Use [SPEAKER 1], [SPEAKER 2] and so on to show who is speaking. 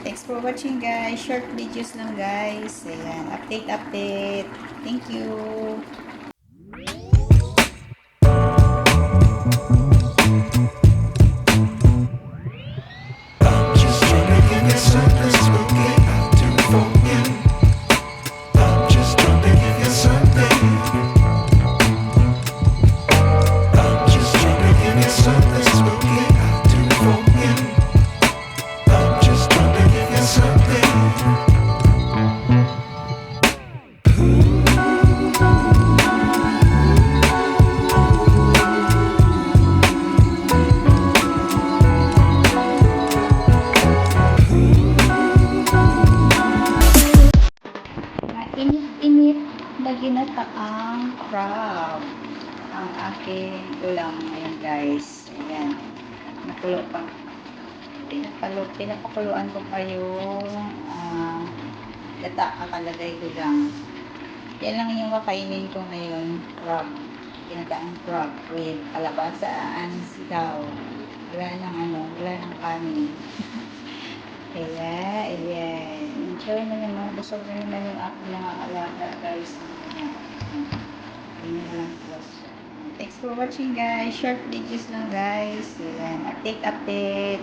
[SPEAKER 1] Thanks for watching guys. Short videos lang guys. Ayan, update. Thank you.
[SPEAKER 2] Just trying to give you something spooky out to forget. I'm just trying to give you something. I'm just trying to give you something spooky out to forget. I'm just trying to give you something.
[SPEAKER 1] Init-init na ginataang crab ang aking ulam ngayon guys. Ayan. Nakulo pa. Pinapakuluan ko pa yung gata kakalagay ko lang. Yan lang yung kakainin ko ngayon. Crab. Ginataang crab with kalabasaan, sitaw. Wala nang kanin. Kaya, ayan. Enjoy na naman. Busog na naman yung aking mga alaga, guys. Ayan na lang po. Thanks for watching, guys. Short videos lang, guys. Ayan. Update.